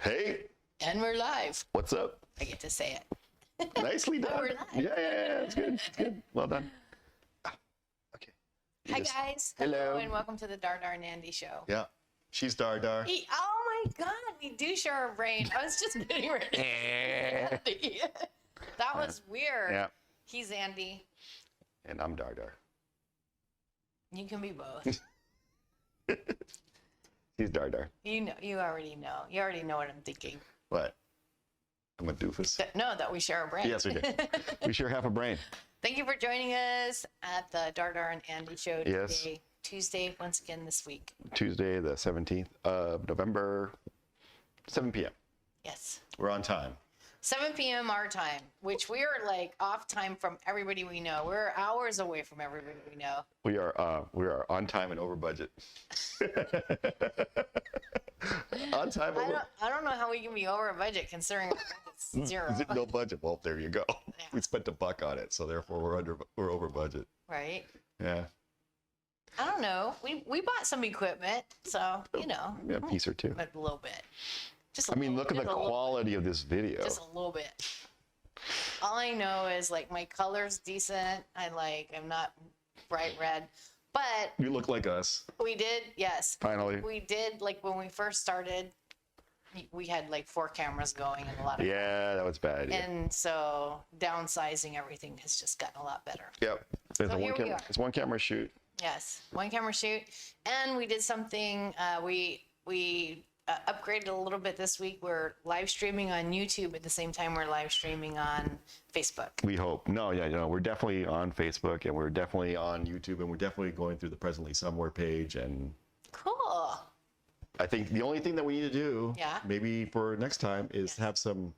Hey, And we're live. what's up? I get to say it. Nicely done. We're live. Yeah, it's good. It's good. Well done. Okay. You Hi just- guys. Hello. And welcome to the Dar Dar and Andy show. Yeah, she's Dar Dar. Oh my God, we do share our brain. I was just getting ready to say Andy. That was weird. Yeah, He's Andy. and I'm Dar Dar. You can be both. She's Dar Dar. You know. You already know. You already know what I'm thinking. What? I'm a doofus. That we share our brain. Yes, we do. We share half a brain. Thank you for joining us at the Dar Dar and Andy show today. Yes. Tuesday, once again this week. Tuesday, the 17th of November, 7 p.m. Yes. We're on time. 7 p.m. our time, which we are like off time from everybody we know. We're hours away from everybody we know. We are on time and over budget. On time over. I don't know how we can be over budget considering it's zero. No budget. Well, there you go. Yeah. We spent $1 on it, so therefore we're over budget. Right? Yeah. I don't know. We bought some equipment, so you know. Yeah, a piece or two. But a little bit. Just. I mean, look at the quality of this video. Just a little bit. All I know is like my color's decent. I'm not bright red, but You look like us. we did. Yes. Finally. We did, like when we first started, we had like 4 cameras going and a lot of, Yeah, that was bad. Yeah. and so downsizing everything has just gotten a lot better. Yep. It's So a here we are. It's one camera shoot. Yes, 1 camera shoot, and we did something. We upgraded a little bit this week. We're live streaming on YouTube at the same time we're live streaming on Facebook. We hope. No, we're definitely on Facebook and we're definitely on YouTube and we're definitely going through the Presently Somewhere page. And Cool. I think the only thing that we need to do, Yeah. maybe for next time, is have some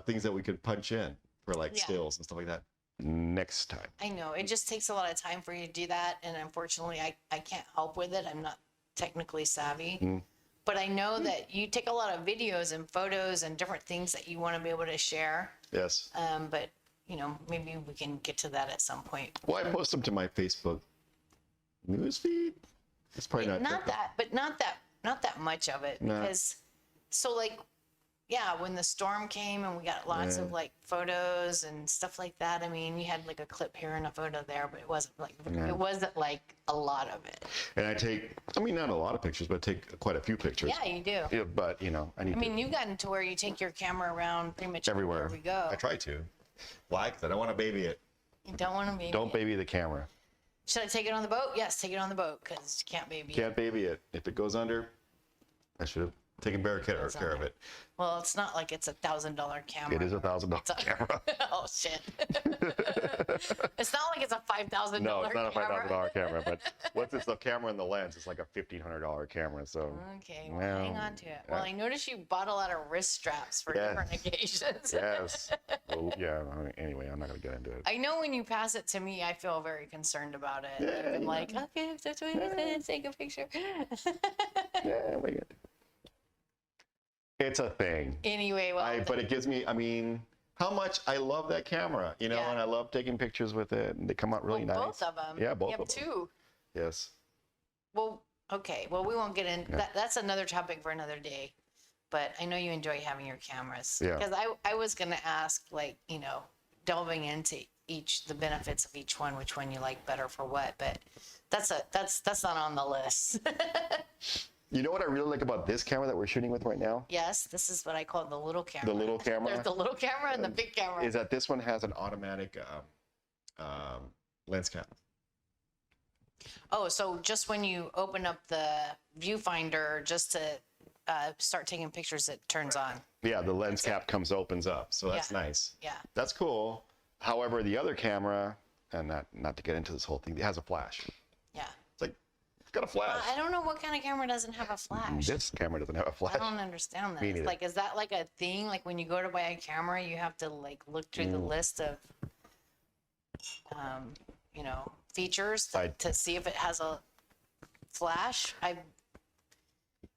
things that we could punch in for like Yeah. stills and stuff like that next time. I know it just takes a lot of time for you to do that, and unfortunately, I can't help with it. I'm not technically savvy. Mm. But I know that you take a lot of videos and photos and different things that you want to be able to share. Yes. But maybe we can get to that at some point. Well, I post them to my Facebook news feed. It's probably not Not that much of it, No. because when the storm came and we got lots Yeah. of like photos and stuff like that. I mean, you had like a clip here and a photo there, but it wasn't like a lot of it. And I take, not a lot of pictures, but I take quite a few pictures. Yeah, you do. Yeah, but I need You've gotten to where you take your camera around pretty much everywhere. wherever we go. I try to. Why? Because I don't want to baby it. You don't want to baby. Don't baby the camera. Should I take it on the boat? Yes, take it on the boat because you can't baby it. Can't baby it. If it goes under, I should have taken better care of it. Well, it's not like it's $1,000 camera. It is $1,000 camera. Oh shit! It's not like it's a $5,000. No, it's not a $5,000 camera, but once it's the camera and the lens, it's like a $1,500 camera. So Okay, well, hang on to it. Well, I noticed you bought a lot of wrist straps for Yes. different occasions. yes. Well, yeah. Anyway, I'm not gonna get into it. I know when you pass it to me, I feel very concerned about it. Yeah, I'm you like, okay, if that's what it is, take a picture. Yeah, we get. It's a thing. Anyway, well, But it gives me. How much I love that camera, Yeah. and I love taking pictures with it, and they come out really nice. both of them. Yeah, both You have of them. 2. Yes. Well, okay. Well, we won't get into that. That's another topic for another day. But I know you enjoy having your cameras. Yeah. Because I was gonna ask, delving into the benefits of each one, which one you like better for what. But that's not on the list. You know what I really like about this camera that we're shooting with right now? Yes, this is what I call the little camera. The little camera? There's the little camera and the big camera. Is that this one has an automatic lens cap. Oh, so just when you open up the viewfinder just to start taking pictures, it turns on. Yeah, the lens cap opens up, so that's Yeah. nice. Yeah. That's cool. However, the other camera, and not to get into this whole thing, it has a flash. Yeah. It's got a flash. I don't know what kind of camera doesn't have a flash. This camera doesn't have a flash. I don't understand Me that. neither. Like, is that like a thing? Like when you go to buy a camera, you have to like look through the list of, features to see if it has a flash.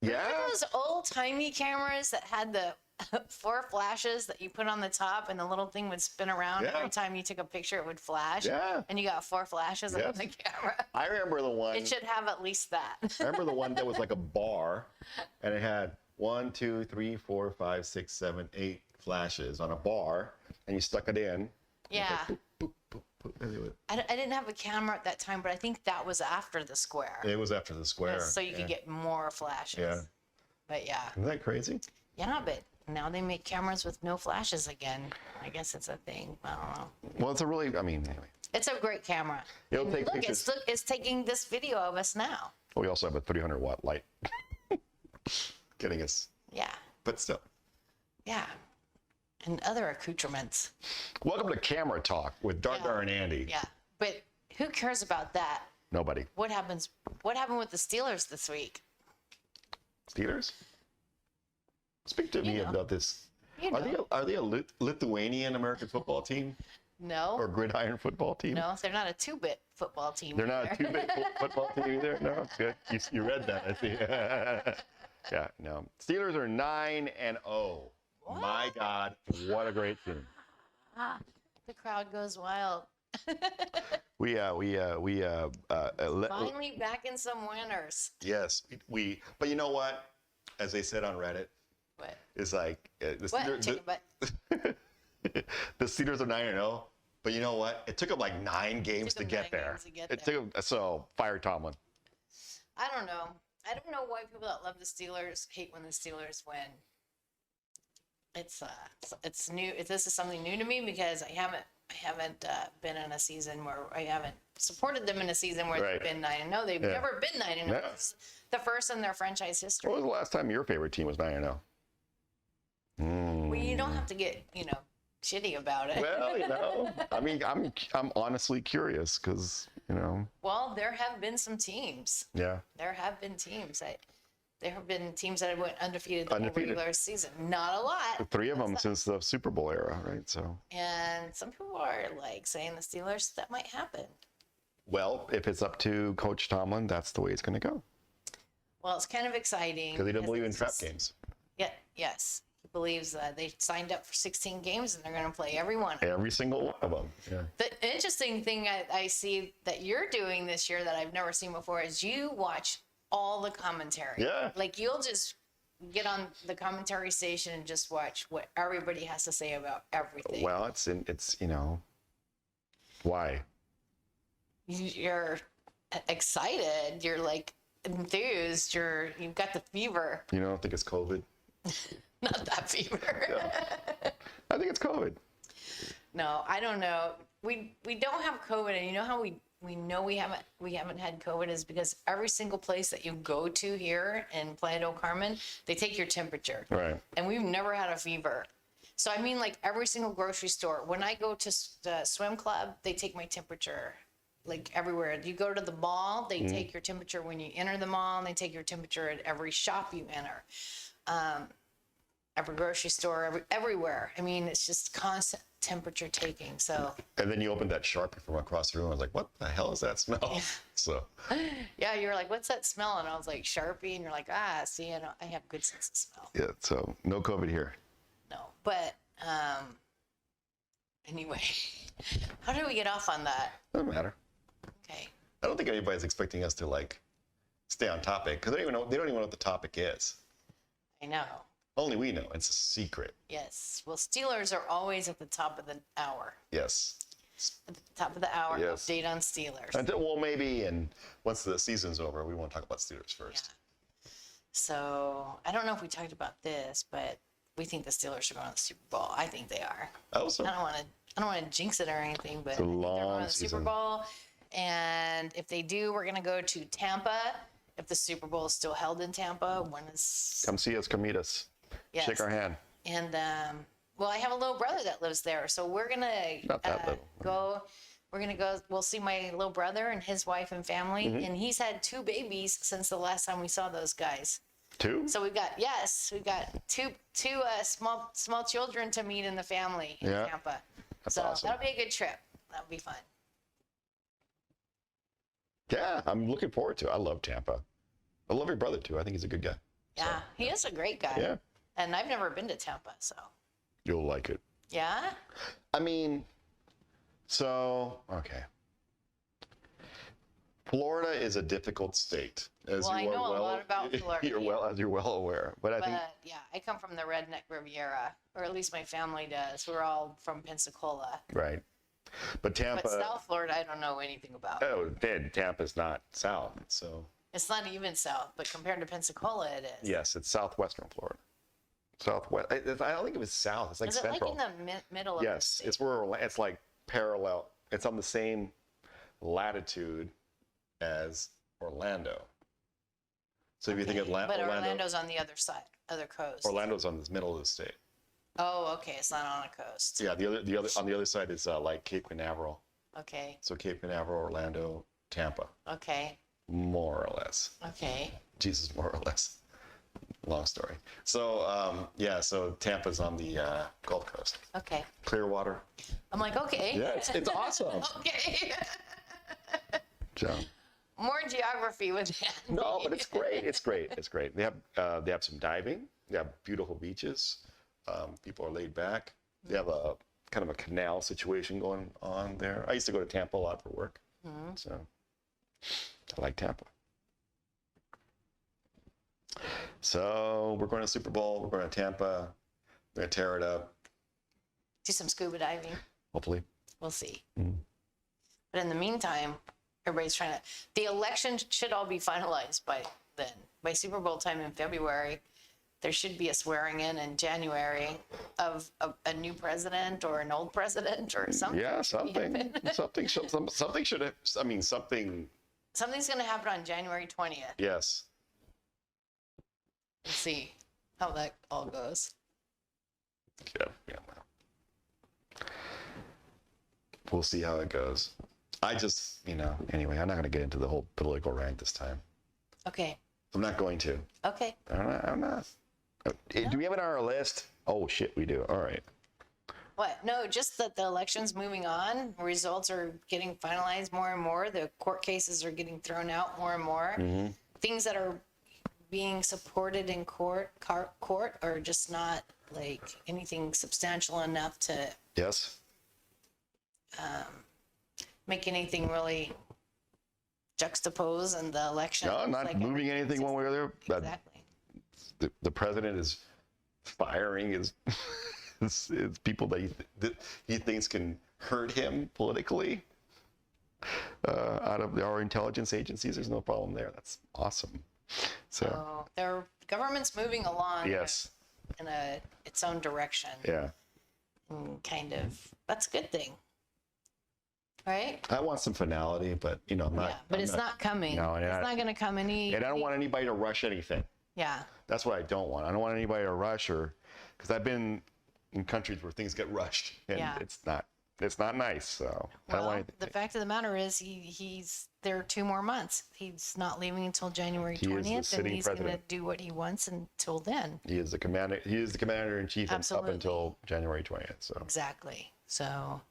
Yeah. Remember those old timey cameras that had the 4 flashes that you put on the top and the little thing would spin around Yeah. every time you took a picture, it would flash. Yeah. And you got 4 flashes on Yes. the camera. I remember the one. It should have at least that. I remember the one that was like a bar, and it had 1, 2, 3, 4, 5, 6, 7, 8 flashes on a bar, and you stuck it in. Yeah. Boop, boop, boop, boop, boop. I didn't have a camera at that time, but I think that was after the square. It was after the square. So you could get more flashes. Yeah. But yeah. Isn't that crazy? Yeah, but now they make cameras with no flashes again. I guess it's a thing. I don't know. Well, it's a really, I mean, anyway. It's a great camera. It'll And take look, pictures. it's taking this video of us now. We also have a 300-watt light. Getting us, Yeah. but still. Yeah. And other accoutrements. Welcome to Camera Talk with Dargar and Andy. Yeah. But who cares about that? Nobody. What happened with the Steelers this week? Steelers? Speak to me know. about this. You know. Are they a Lithuanian American football team No. or gridiron football team? No, they're not a two-bit football team. They're not a either. two-bit football team either? No, good. You read that, I see. Yeah, no. Steelers are 9-0. My God, what a great team. The crowd goes wild. Finally Finally back in some winners. yes, but you know what? As they said on Reddit, What? it's like the What? Steelers, Chicken butt. the Steelers are 9-0. But you know what? It took them like 9 games to them get 9 there. games to get It there. took them, so fire Tomlin. I don't know. I don't know why people that love the Steelers hate when the Steelers win. It's new. This is something new to me because I haven't been in a season where I haven't supported them in a season where Right. they've been 9-0. They've Yeah. never been 9-0. Yeah. It's the first in their franchise history. When was the last time your favorite team was 9-0? Well, you don't have to get shitty about it. Well, I mean, I'm honestly curious because Well, there have been some teams. yeah. There have been teams there have been teams that have went undefeated the whole Undefeated. regular season. Not a lot. 3 of them since the Super Bowl era, right? So, And some people are like saying the Steelers, that might happen. well, if it's up to Coach Tomlin, that's the way it's going to go Well, it's kind of exciting. because he doesn't believe in it's trap just- games. Yeah, yes. He believes that they signed up for 16 games and they're going to play every one. Every single one of them. Yeah. The interesting thing I see that you're doing this year that I've never seen before is you watch all the commentary. Yeah. Like you'll just get on the commentary station and just watch what everybody has to say about everything. Well, it's why? You're excited. You're like enthused. You've got the fever. You don't think it's COVID? Not that fever. Yeah. I think it's COVID. No, I don't know. We don't have COVID, and you know how we know we haven't had COVID is because every single place that you go to here in Playa del Carmen, they take your temperature. Right. And we've never had a fever. So I mean, like every single grocery store. When I go to the swim club, they take my temperature. Like everywhere. You go to the mall, they take your temperature when you enter the mall, and they take your temperature at every shop you enter. Every grocery store, everywhere. I mean, it's just constant temperature taking. So And then you opened that Sharpie from across the room. I was like, what the hell is that smell? So, yeah, you're like, what's that smell? And I was like, Sharpie. And you're like, see, I have good sense of smell. yeah, so no COVID here. No, but anyway, how did we get off on that? Doesn't matter. Okay. I don't think anybody's expecting us to like stay on topic because they don't even know what the topic is. I know. Only we know. It's a secret. Yes. Well, Steelers are always at the top of the hour. Yes. At the top of the hour, Yes. update on Steelers. Well, maybe, and once the season's over, we want to talk about Steelers first. So I don't know if we talked about this, but we think the Steelers are going to the Super Bowl. I think they are. Also, I don't want to jinx it or anything, but It's a I think they're long going to the Super season. Bowl. And if they do, we're going to go to Tampa. If the Super Bowl is still held in Tampa, when is come see us, come meet us, yes. shake our hand. And well, I have a little brother that lives there, so we're gonna Not that little. go. We're gonna go. We'll see my little brother and his wife and family, Mm-hmm. and he's had 2 babies since the last time we saw those guys. 2? So we've got two small children to meet in the family in Yeah. Tampa. That's So awesome. that'll be a good trip. That'll be fun. Yeah, I'm looking forward to it. I love Tampa. I love your brother too. I think he's a good guy. Yeah, he is a great guy. Yeah, And I've never been to Tampa, so you'll like it. yeah. I mean, so, okay. Florida is a difficult state, as Well, I you are know a lot about Florida, You're well aware, but I think But yeah, I come from the redneck Riviera, or at least my family does. We're all from Pensacola. right. But Tampa, But South Florida, I don't know anything about. oh, Tampa's not south, so It's not even south, but compared to Pensacola, it is. yes, it's southwestern Florida. Southwest. I don't think it was south. It's like Is it central. like in the middle of the Yes, state? it's where it's like parallel. It's on the same latitude as Orlando. So if you think Okay. Orlando, But Orlando's on the other side, other coast. Orlando's on the middle of the state. Oh, okay. It's not on a coast. Yeah, the other on the other side is like Cape Canaveral. Okay. So Cape Canaveral, Orlando, Tampa, Okay. more or less. Okay. Jesus, more or less. Long story. So yeah, so Tampa's on the Gulf Coast. Okay. Clearwater. I'm like, okay. Yeah, it's awesome. Okay. So, More geography with that. no, but it's great. It's great. It's great. They have some diving. They have beautiful beaches. People are laid back. They have a kind of a canal situation going on there. I used to go to Tampa a lot for work, so I like Tampa. So we're going to Super Bowl. We're going to Tampa. We're going to tear it up. Do some scuba diving. Hopefully. We'll see. Mhm. But in the meantime, everybody's trying to. The election should all be finalized by then. By Super Bowl time in February, there should be a swearing in January of a new president or an old president or something. Yeah, should be happening. something should have. I mean, something. Something's going to happen on January 20th. Yes. We'll see how that all goes. Yeah. Well. We'll see how it goes. I just, anyway, I'm not going to get into the whole political rant this time. Okay. I'm not going to. Okay. I'm not. Do we have it on our list? Oh, shit, we do. All right. What? No, just that the election's moving on. Results are getting finalized more and more. The court cases are getting thrown out more and more. Things that are being supported in court are just not like anything substantial enough to Yes. make anything really juxtapose in the election. No, It's not like moving anything one way or the other. But Exactly. the president is firing his people that he thinks can hurt him politically out of our intelligence agencies. There's no problem there. That's awesome. So Their government's moving along yes, in its own direction. yeah. Kind of. That's a good thing. Right? I want some finality, but I'm not. Yeah, but it's not coming. No, it's not going to come any. And I don't want anybody to rush anything. Yeah. That's what I don't want. I don't want anybody to rush because I've been in countries where things get rushed and Yeah. it's not nice. So I don't want Well, anything. the fact of the matter is, he's there 2 more months. He's not leaving until January He is the 20th, and sitting he's going to president. do what he wants until then. He is the commander in chief up Absolutely. until January 20th. So Exactly. So,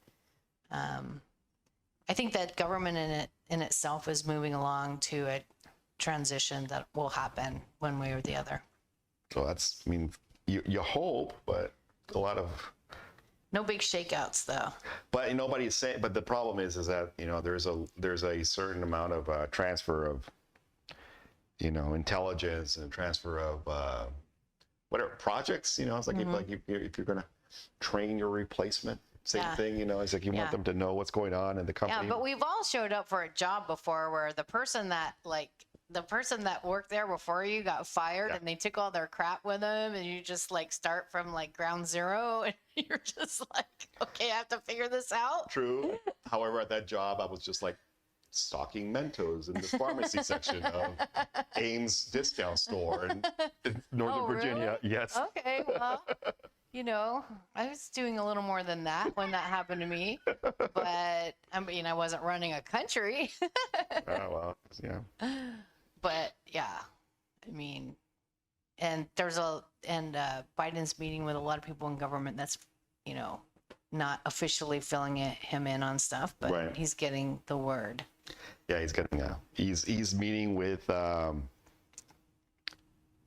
I think that government in itself is moving along to a transition that will happen one way or the other. that's, I mean, you hope, but a lot of, No big shakeouts, though. but nobody's saying, but the problem is that, there's a certain amount of transfer of, intelligence and transfer of, whatever projects, it's like, if you're going to train your replacement, same Yeah. thing, it's like you want Yeah. them to know what's going on in the company. Yeah, but we've all showed up for a job before where the person that worked there before you got fired Yeah. and they took all their crap with them, and you just start from ground zero, and you're just like, okay, I have to figure this out. True. However, at that job, I was just like stocking Mentos in the pharmacy section of Ames discount store in Northern Oh, really? Virginia. Yes. Okay, well, I was doing a little more than that when that happened to me, but I wasn't running a country. Oh, well, yeah. But yeah, and Biden's meeting with a lot of people in government that's, not officially filling him in on stuff, but Right. he's getting the word. Yeah, he's meeting with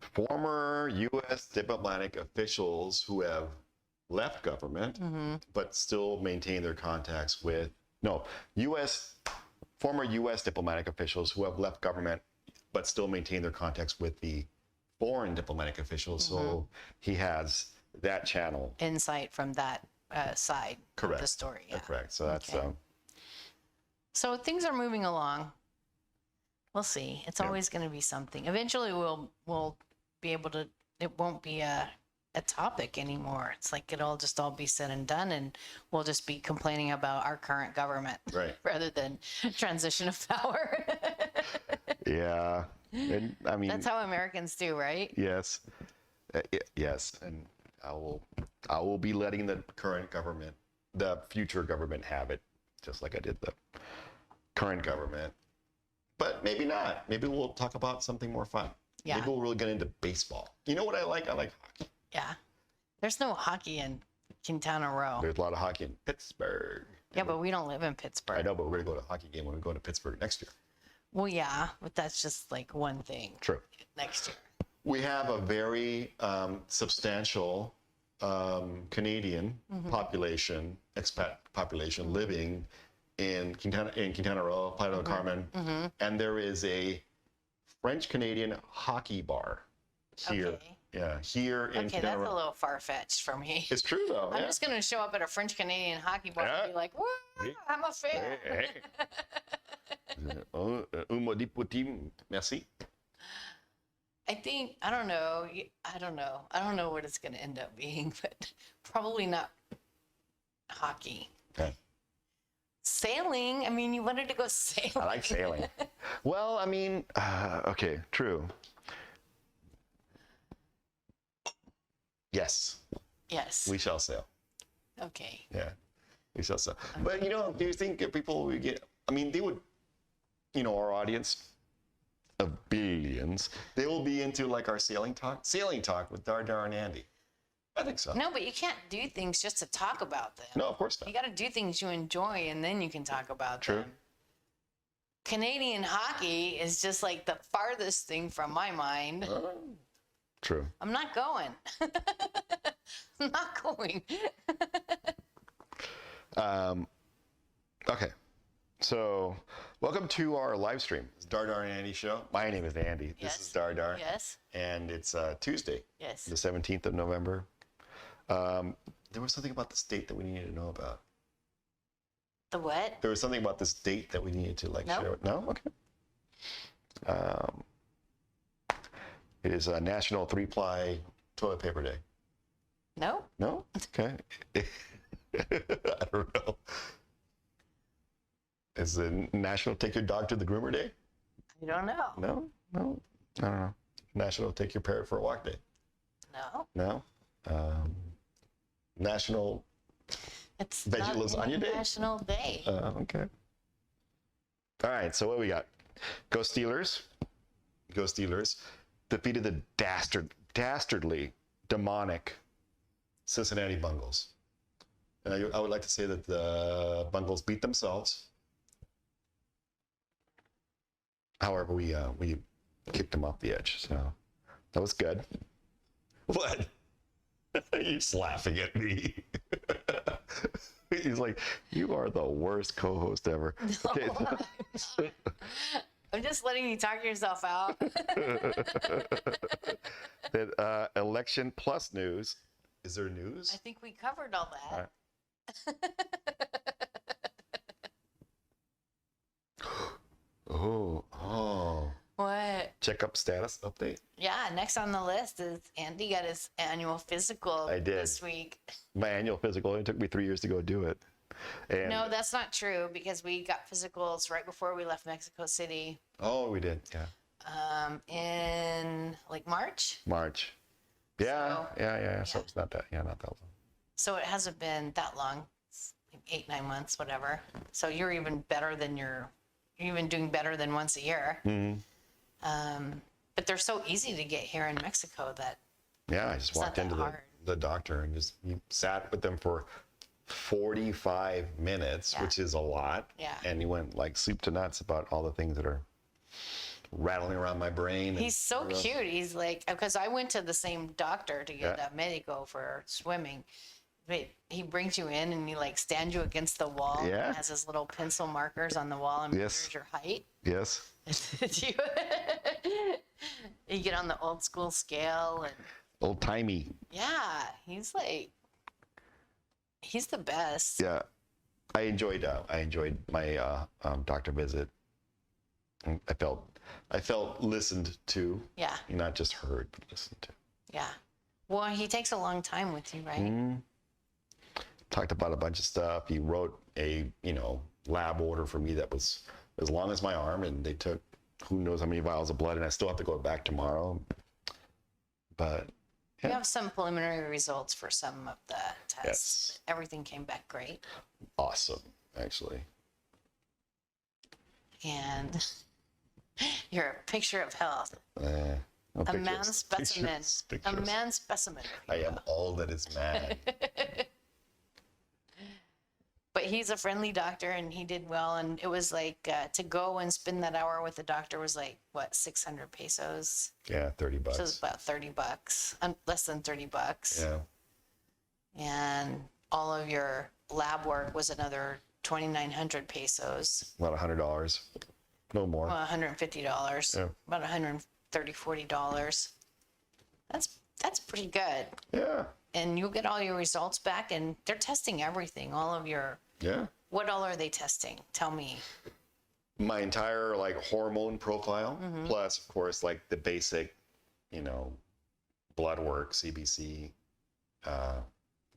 former U.S. diplomatic officials who have left government, but still maintain their contacts with U.S. former U.S. diplomatic officials who have left government but still maintain their contacts with the foreign diplomatic officials. So he has that channel. Insight from that side of the story. Yeah. Correct. So that's Okay. So things are moving along. We'll see. It's always going to be something. Eventually, we'll be able to. It won't be a topic anymore. It's like it'll just all be said and done, and we'll just be complaining about our current government, right, rather than transition of power. Yeah, and I mean that's how Americans do, right? Yes, yes, and I will be letting the current government, the future government, have it, just like I did the current government. But maybe not. Maybe we'll talk about something more fun. Yeah. Maybe we'll really get into baseball. You know what I like? I like hockey. Yeah. There's no hockey in Quintana Roo. There's a lot of hockey in Pittsburgh. Yeah, but we don't live in Pittsburgh. I know, but we're going to go to a hockey game when we go to Pittsburgh next year. Well, yeah, but that's just like one thing. True. Next year. We have a very substantial Canadian population, expat population living in Quintana Roo, Playa del Carmen, and there is a French-Canadian hockey bar here. Okay. Yeah, here in Okay, Quintana that's Roo. a little far-fetched for me. It's true though. I'm just going to show up at a French-Canadian hockey bar and be like, "Woo, I'm a fan." Un maudit petit, merci. I think, I don't know. I don't know what it's going to end up being, but probably not hockey. Okay. Sailing. I mean, you wanted to go sailing. I like sailing. Well, I mean, okay, true. Yes, Yes. we shall sail. Okay. Yeah, we shall sail. But do you think if people would get? I mean, they would. Our audience of billions, they will be into like our sailing talk with Dar and Andy. I think so. No, but you can't do things just to talk about them. No, of course not. You got to do things you enjoy, and then you can talk about True. them. Canadian hockey is just like the farthest thing from my mind. True. I'm not going. I'm not going. Okay. So, welcome to our live stream. It's Dar and Andy show. My name is Andy. Yes. This is Dar. Yes. And it's Tuesday, Yes. the 17th of November. There was something about this date that we needed to know about. The what? There was something about this date that we needed to share. No? Okay. It is National 3-ply Toilet Paper Day. No. No? Okay. I don't know. Is it National Take Your Dog to the Groomer Day? I don't know. No? I don't know. National Take Your Parrot for a Walk Day? No. No? National It's Veggie not Lasagna Day? National Day. Okay. All right, so what we got? Go Steelers. Go Steelers. Defeated the dastardly, demonic Cincinnati Bungles. And I would like to say that the Bungles beat themselves. However, we kicked them off the edge, so that was good. What? He's laughing at me. He's like, "You are the worst co-host ever." Okay. I'm just letting you talk yourself out. That election plus news. Is there news? I think we covered all that. Oh. What? Checkup status update. Yeah, next on the list is Andy got his annual physical I did. this week. My annual physical. It took me 3 years to go do it. And No, that's not true because we got physicals right before we left Mexico City oh, we did. Yeah. in like March. March. Yeah. So- Yeah. So it's not that. Yeah, not that long. So it hasn't been that long. It's like 8-9 months, whatever. So you're even better than you're even doing better than once a year. Mm-hmm. But they're so easy to get here in Mexico that Yeah, I just not walked that into hard. the doctor and just sat with them for 45 minutes, Yeah. which is a lot. Yeah. And he went like soup to nuts about all the things that are rattling around my brain. he's so cute. He's like, because I went to the same doctor to get a medico for swimming. Wait, he brings you in and he like stands you against the wall. Yeah. And has his little pencil markers on the wall and Yes. measures your height. Yes. you, you get on the old school scale and Old timey. yeah, he's the best. Yeah. I enjoyed my doctor visit. I felt listened to. Yeah. Not just heard, but listened to. Yeah. Well, he takes a long time with you, right? Talked about a bunch of stuff. He wrote a, lab order for me that was as long as my arm, and they took who knows how many vials of blood, and I still have to go back tomorrow. But We have some preliminary results for some of the tests. Yes. Everything came back great. Awesome, actually. And you're a picture of health. No A man pictures. specimen. Pictures. A man specimen. I am all that is man. But he's a friendly doctor and he did well. And it was like to go and spend that hour with the doctor was like, what, 600 pesos? Yeah, $30. So it's about $30, less than $30. Yeah. And all of your lab work was another 2,900 pesos. About $100. No more. Well, $150. Yeah. About $130, $40. That's pretty good. Yeah. And you'll get all your results back, and they're testing everything. All of your Yeah. what all are they testing? Tell me. My entire hormone profile, plus of course the basic, blood work, CBC, the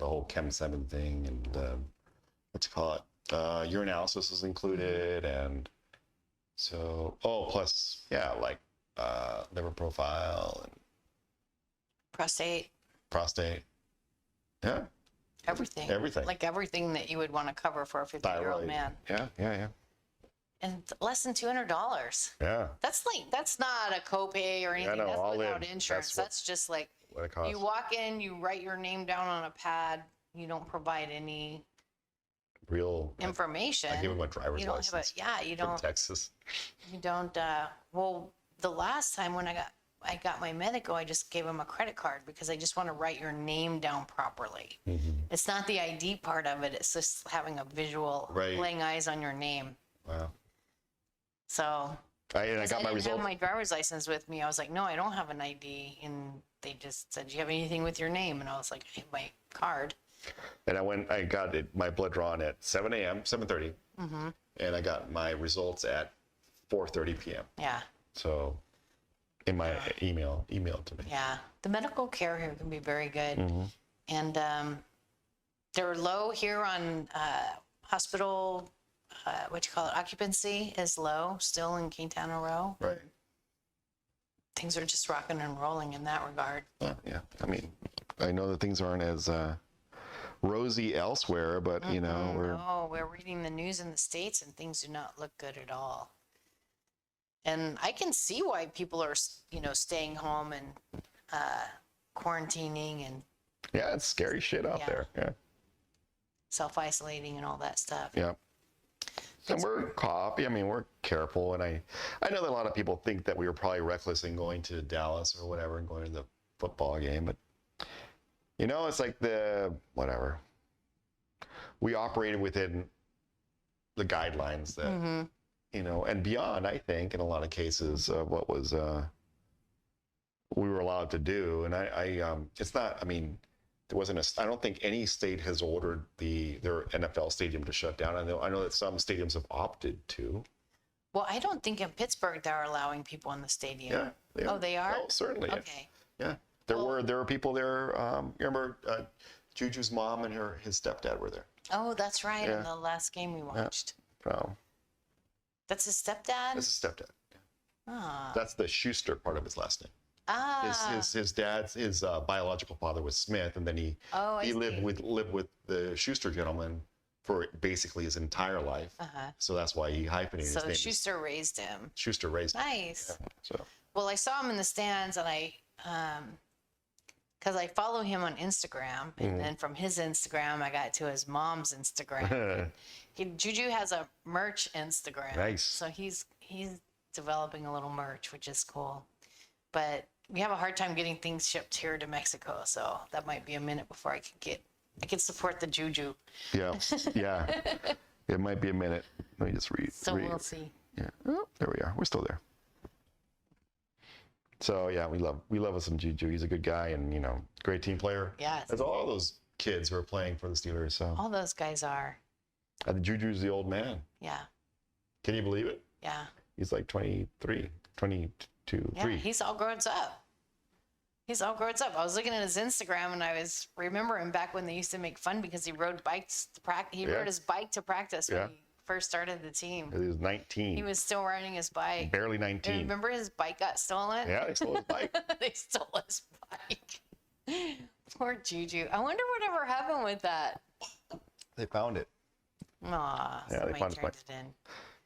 whole Chem 7 thing, and what you call it, urinalysis is included, and so plus liver profile and prostate. Yeah. Everything. Like everything that you would want to cover for a 50-year-old man. Yeah. And less than $200. Yeah. That's not a copay or anything. no, That's all without in. insurance. That's just like What it costs. you walk in, you write your name down on a pad. You don't provide any Real information. I gave him a driver's you don't license. you from don't. Texas. You don't. Well, the last time when I got my medical, I just gave him a credit card because I just want to write your name down properly. It's not the ID part of it. It's just having a visual, Right. laying eyes on your name. Wow. So I got my didn't result. have my driver's license with me. I was like, no, I don't have an ID. And they just said, do you have anything with your name? And I was like, I have my card. And I got my blood drawn at 7 a.m., 7:30. And I got my results at 4:30 p.m. Yeah. So in my emailed to me. Yeah. The medical care here can be very good. And they're low here on hospital, occupancy is low still in Quintana Roo. Right. Things are just rocking and rolling in that regard. Yeah. I mean, I know that things aren't as rosy elsewhere, but we're reading the news in the States and things do not look good at all. And I can see why people are, staying home and quarantining and yeah, it's scary shit out there. Yeah. self-isolating and all that stuff. Yeah. And we're we're careful, and I know that a lot of people think that we were probably reckless in going to Dallas or whatever and going to the football game, but it's like whatever. We operated within the guidelines that, and beyond, I think, in a lot of cases, what was we were allowed to do. And it's not, there wasn't I don't think any state has ordered their NFL stadium to shut down. I know that some stadiums have opted to. Well, I don't think in Pittsburgh they're allowing people in the stadium. Yeah. They are? Oh, certainly. Okay. Yeah. There were people there. You remember Juju's mom and his stepdad were there. Oh, that's right. In the last game we watched. So That's his stepdad? that's his stepdad. Ah. That's the Schuster part of his last name. His dad's biological father was Smith, and then he lived with the Schuster gentleman for basically his entire life. So that's why he hyphenated his So name. Schuster raised him. Schuster raised him. Nice. Yeah, so Well, I saw him in the stands, and because I follow him on Instagram, and then from his Instagram, I got to his mom's Instagram. Juju has a merch Instagram. Nice. So he's developing a little merch, which is cool. But we have a hard time getting things shipped here to Mexico, so that might be a minute before I can get I can support the juju. Yeah, yeah. It might be a minute. Let me just read. So we'll see. Yeah. Oh, there we are. We're still there. So yeah, we love us some Juju. He's a good guy, and great team player. Yeah. As all those kids who are playing for the Steelers. So All those guys are. the Juju's the old man. Yeah. Can you believe it? Yeah. He's like 23, 22, Yeah. 3. He's all grown up. He's all grown up. I was looking at his Instagram and I was remembering back when they used to make fun because he rode bikes to practice. He rode his bike to practice when he first started the team. He was 19. He was still riding his bike. Barely 19. Remember his bike got stolen? Yeah, they stole his bike. They stole his bike. Poor Juju. I wonder whatever happened with that. They found it. Aw, Yeah, somebody they found his turned bike. it in.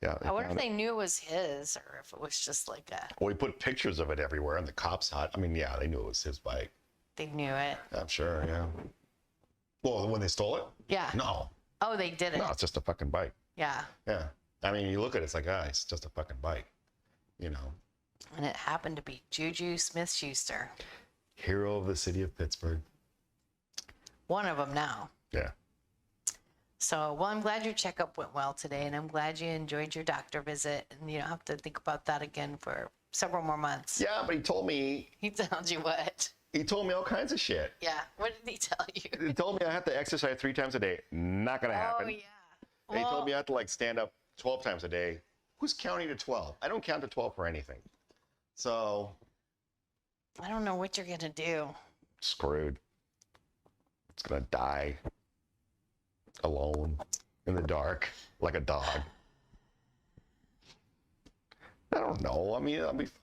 Yeah. I wonder if they knew it was his or if it was just like a. Well, he put pictures of it everywhere, and the cops saw it. I mean, yeah, they knew it was his bike. They knew it. I'm sure, yeah. Well, when they stole it? Yeah. No. Oh, they did it. No, it's just a fucking bike. Yeah. Yeah. I mean, you look at it, it's like, it's just a fucking bike. And it happened to be Juju Smith-Schuster. Hero of the city of Pittsburgh. One of them now. Yeah. So, well, I'm glad your checkup went well today, and I'm glad you enjoyed your doctor visit, and you don't have to think about that again for several more months. Yeah, but he told me what? He told me all kinds of shit. Yeah. What did he tell you? He told me I have to exercise 3 times a day. Not gonna happen. Oh, yeah. And he told me I have to stand up 12 times a day. Who's counting to 12? I don't count to 12 for anything. So. I don't know what you're going to do. Screwed. It's gonna die alone in the dark like a dog. I don't know. I mean, I'll be fine.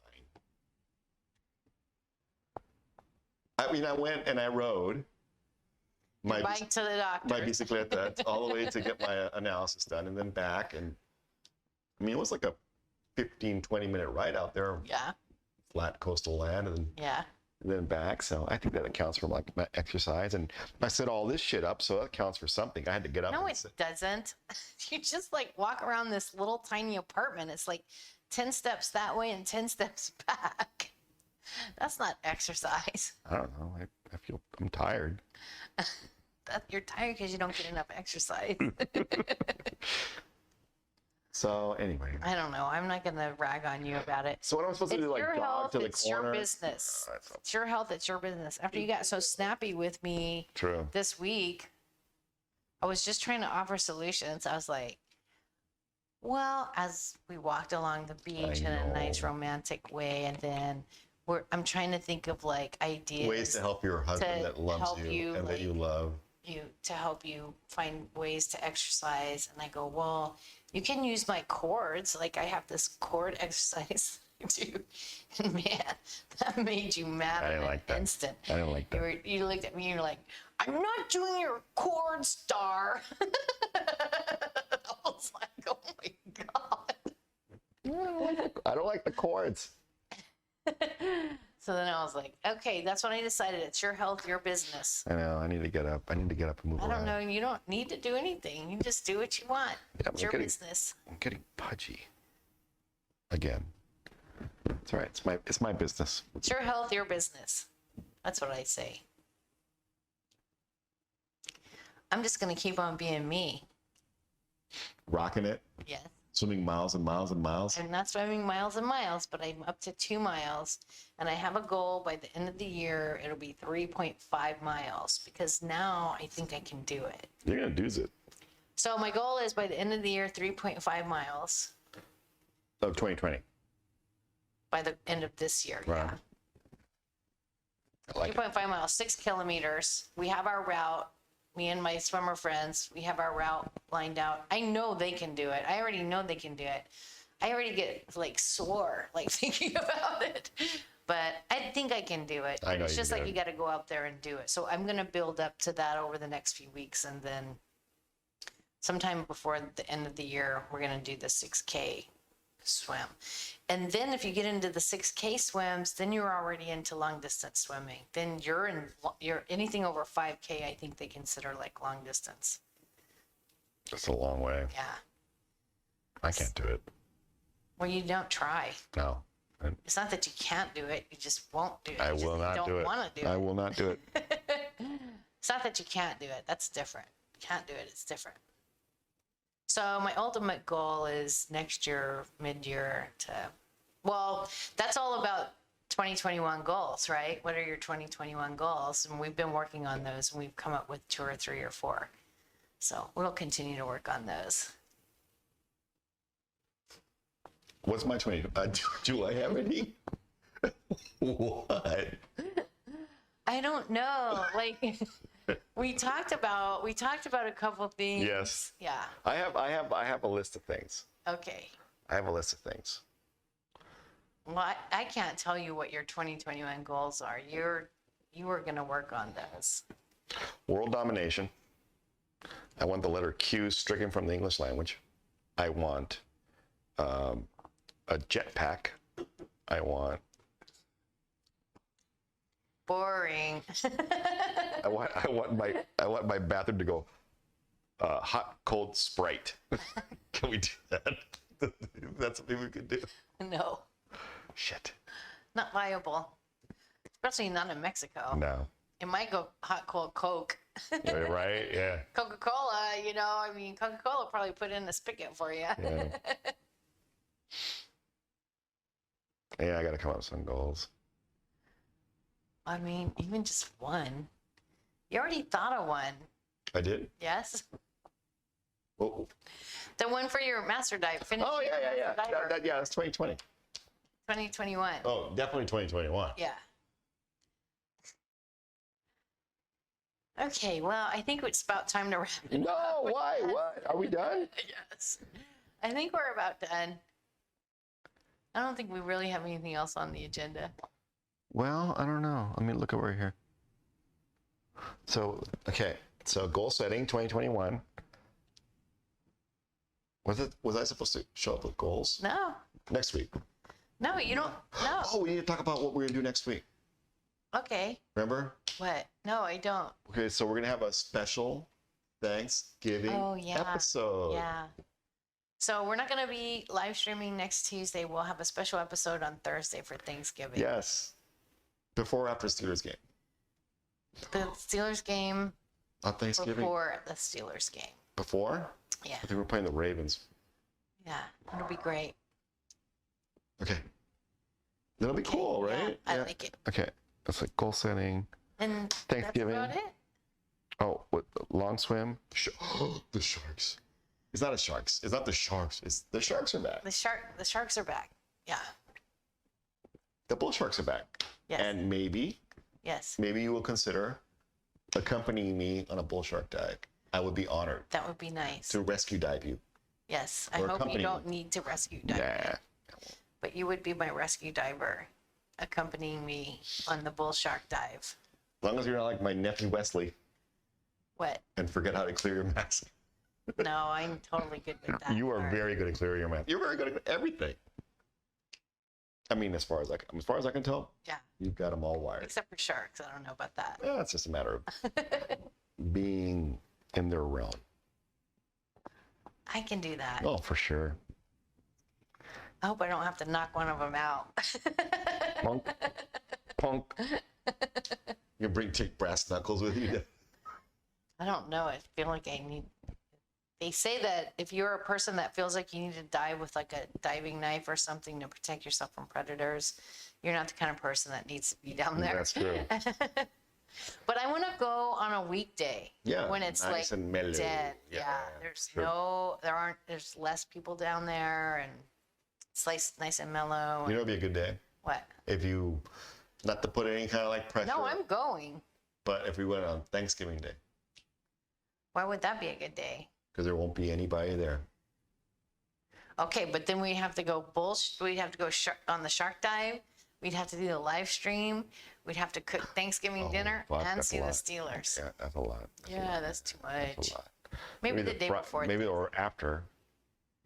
I mean, I went and I rode my bike to the doctor. My bicicleta all the way to get my analysis done and then back. And I mean, it was like a 15, 20-minute ride out there. Yeah. Flat coastal land and then back. So I think that accounts for like my exercise. And I set all this shit up, so that counts for something. I had to get up. No, it doesn't. You just walk around this little tiny apartment. It's like 10 steps that way and 10 steps back. That's not exercise. I don't know. I feel I'm tired. You're tired because you don't get enough exercise. So anyway. I don't know. I'm not going to rag on you about it. So what am I supposed to do? Like jog to the corner? It's your business. It's your health. It's your business. After you got so snappy with me this week, I was just trying to offer solutions. I was like, well, as we walked along the beach in a nice romantic way, and then I'm trying to think of ideas. Ways to help your husband that loves you and that you love. To help you find ways to exercise. And I go, well, you can use my cords. I have this cord exercise I do. And man, that made you mad in an instant. I didn't like that. You looked at me and you're like, I'm not doing your cord, star. I was like, oh my God. I don't like the cords. So then I was like, okay, that's when I decided it's your health, your business. I know. I need to get up. I need to get up and move around. I don't know. You don't need to do anything. You just do what you want. Yeah, it's your business. I'm getting pudgy. Again. It's all right. It's my business. It's your health, your business. That's what I say. I'm just going to keep on being me. Rocking it? Yes. Swimming miles and miles and miles? I'm not swimming miles and miles, but I'm up to 2 miles. And I have a goal by the end of the year, it'll be 3.5 miles. Because now I think I can do it. You're going to do it. So my goal is by the end of the year, 3.5 miles. Of 2020. By the end of this year, right. Yeah. I like 3.5 miles, 6 kilometers. We have our route. Me and my swimmer friends, we have our route lined out. I know they can do it. I already know they can do it. I already get sore thinking about it. But I think I can do it. I know it's just you you got to go out there and do it. So I'm going to build up to that over the next few weeks. And then sometime before the end of the year, we're going to do the 6K swim. And then if you get into the 6K swims, then you're already into long distance swimming. Then you're anything over 5K, I think they consider long distance. That's a long way. Yeah. I can't do it. Well, you don't try. No. It's not that you can't do it. You just won't do it. I will not do it. You don't want to do it. I will not do it. It's not that you can't do it. That's different. You can't do it. It's different. So my ultimate goal is next year, mid-year well, that's all about 2021 goals, right? What are your 2021 goals? And we've been working on those, and we've come up with 2 or 3 or 4. So we'll continue to work on those. What's my 20? Do I have any? What? I don't know. Like we talked about a couple things. Yes. Yeah. I have a list of things. Okay. I have a list of things. Well, I can't tell you what your 2021 goals are. You are going to work on those. World domination. I want the letter Q stricken from the English language. I want a jetpack. I want. Boring. I want my bathroom to go hot, cold Sprite. Can we do that? That's something we could do. No. Shit. Not viable. Especially not in Mexico. No. It might go hot, cold Coke. Right? Yeah. Coca-Cola, Coca-Cola probably put in a spigot for you. Yeah. Yeah, I got to come up with some goals. I mean, even just one. You already thought of one. I did? Yes? Oh, The one for your master dive. oh yeah. That's 2020. 2021. Oh, definitely 2021. Yeah. Okay, well, I think it's about time to wrap it No, up. why? What? Are we done? Yes. I think we're about done. I don't think we really have anything else on the agenda. Well, I don't know. Let me look over here. So, okay. So goal setting 2021. Was I supposed to show up with goals? No. Next week. No, you don't. No. Oh, we need to talk about what we're going to do next week. Okay. Remember? What? No, I don't. Okay, so we're going to have a special Thanksgiving episode. Yeah. So we're not going to be live streaming next Tuesday. We'll have a special episode on Thursday for Thanksgiving. Yes. Before or after Steelers game? The Steelers game On Thanksgiving? before the Steelers game. Before? Yeah. I think we're playing the Ravens. Yeah. It'll be great. Okay. That'll be cool, right? Yeah, I like it. Okay. That's like goal setting. And Thanksgiving. that's about it. Oh, what? Long swim? The Sharks. It's not a Sharks. It's not the Sharks. It's the Sharks are back. The Sharks are back. Yeah. The Bull Sharks are back. Yes. And maybe you will consider accompanying me on a bull shark dive. I would be honored That would be nice. to rescue dive you. Yes. I Or hope accompany you don't me. need to rescue dive. Nah. But you would be my rescue diver, accompanying me on the bull shark dive. As long as you're not like my nephew Wesley What? and forget how to clear your mask. No, I'm totally good with that. You are part. very good at clearing your mask. You're very good at everything. I mean, as far as I can tell, Yeah. you've got them all wired. Except for sharks. I don't know about that. Yeah, it's just a matter of being in their realm. I can do that. Oh, for sure. I hope I don't have to knock one of them out. Punk. Punk. You take brass knuckles with you. I don't know. I feel like I need. They say that if you're a person that feels like you need to dive with like a diving knife or something to protect yourself from predators, you're not the kind of person that needs to be down there. That's true. But I want to go on a weekday. Yeah, When it's nice like and mellow. dead. Yeah, Yeah. There's sure. there's less people down there, and it's nice and mellow. You know, it'd be a good day What? if you, not to put any kind of like pressure. No, I'm going. But if we went on Thanksgiving Day, Why would that be a good day? because there won't be anybody there. Okay, but then we have to go we'd have to go on the shark dive. We'd have to do the live stream. We'd have to cook Thanksgiving dinner fuck, and that's see a the lot. Steelers. Yeah, that's a lot. That's too That's much. a lot. Maybe the day before. Maybe or after.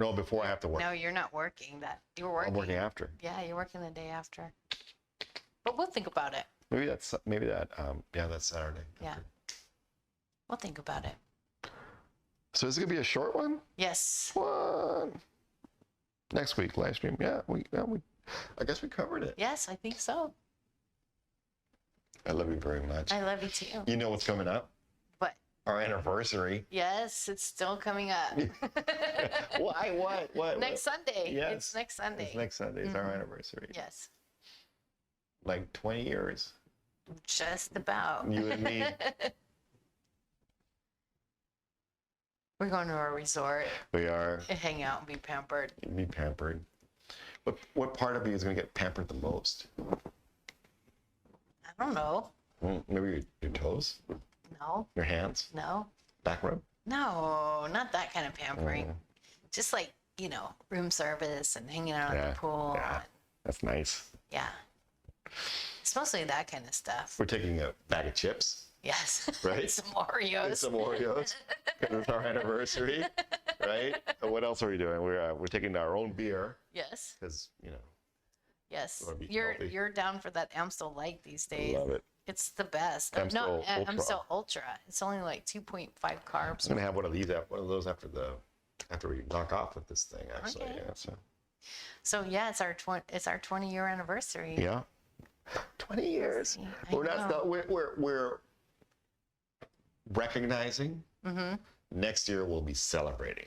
No, before I have to work. No, you're not working. You were working. I'm working after. Yeah, you're working the day after. But we'll think about it. Maybe that's Saturday. Yeah. We'll think about it. So is it gonna be a short one? Yes. What? Next week live stream. Yeah, I guess we covered it. Yes, I think so. I love you very much. I love you too. You know what's coming up? our anniversary. Yes, it's still coming up. Why? What? Next Sunday. Yes. It's next Sunday. It's next Sunday. It's our anniversary. Yes. Like 20 years. Just about. You and me. We're going to a resort We are. and hang out and be pampered. Be pampered. What part of you is going to get pampered the most? I don't know. Maybe your toes? No, Your hands? no, Back rub? no, not that kind of pampering. Just like, room service and hanging out at the pool. Yeah. And, That's nice. yeah. It's mostly that kind of stuff. We're taking a bag of chips. Yes. Right? Some Oreos. And some Oreos. Because it's our anniversary. Right? And what else are we doing? We're taking our own beer. Yes. Because, Yes. wanna be You're healthy. you're down for that Amstel Light these days. love it. It's the best. Amstel Ultra. Amstel Ultra. It's only like 2.5 carbs. I'm going to have one of those after we knock off with this thing, actually. Okay. Yeah, So yeah, it's our 20-year anniversary. yeah. 20 years. I We're not. know. We're recognizing. Mm-hmm. Next year we'll be celebrating.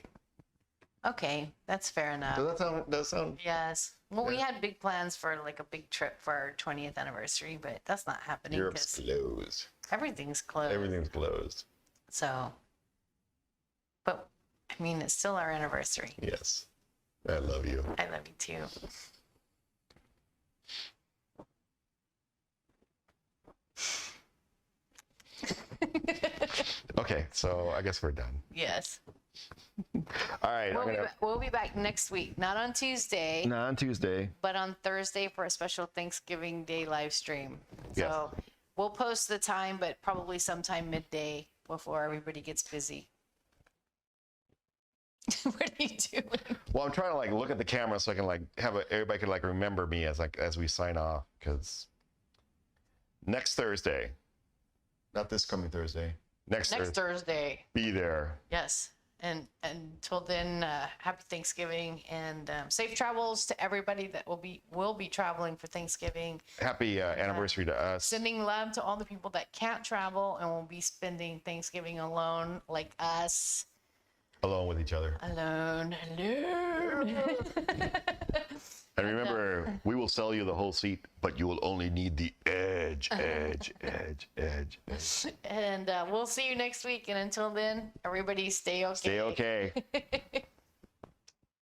Okay, that's fair enough. Does that sound? Yes. Well, we Yeah. had big plans for like a big trip for our 20th anniversary, but that's not happening Europe's because closed. everything's closed. Everything's closed. So, but I mean, it's still our anniversary. Yes. I love you. I love you too. Okay, so I guess we're done. Yes. All right. We'll be back next week, not on Tuesday, No, on Tuesday. but on Thursday for a special Thanksgiving Day live stream. Yes. So we'll post the time, but probably sometime midday before everybody gets busy. What are you doing? Well, I'm trying to look at the camera so I can everybody can remember me as we sign off, because next Thursday, not this coming Thursday, next Next Thursday, Thursday. be there. Yes. And until then, happy Thanksgiving and safe travels to everybody that will be traveling for Thanksgiving. Happy anniversary to us. Sending love to all the people that can't travel and will be spending Thanksgiving alone, like us. Alone with each other. Alone. And remember, we will sell you the whole seat, but you will only need the edge. And we'll see you next week. And until then, everybody stay okay. Stay okay.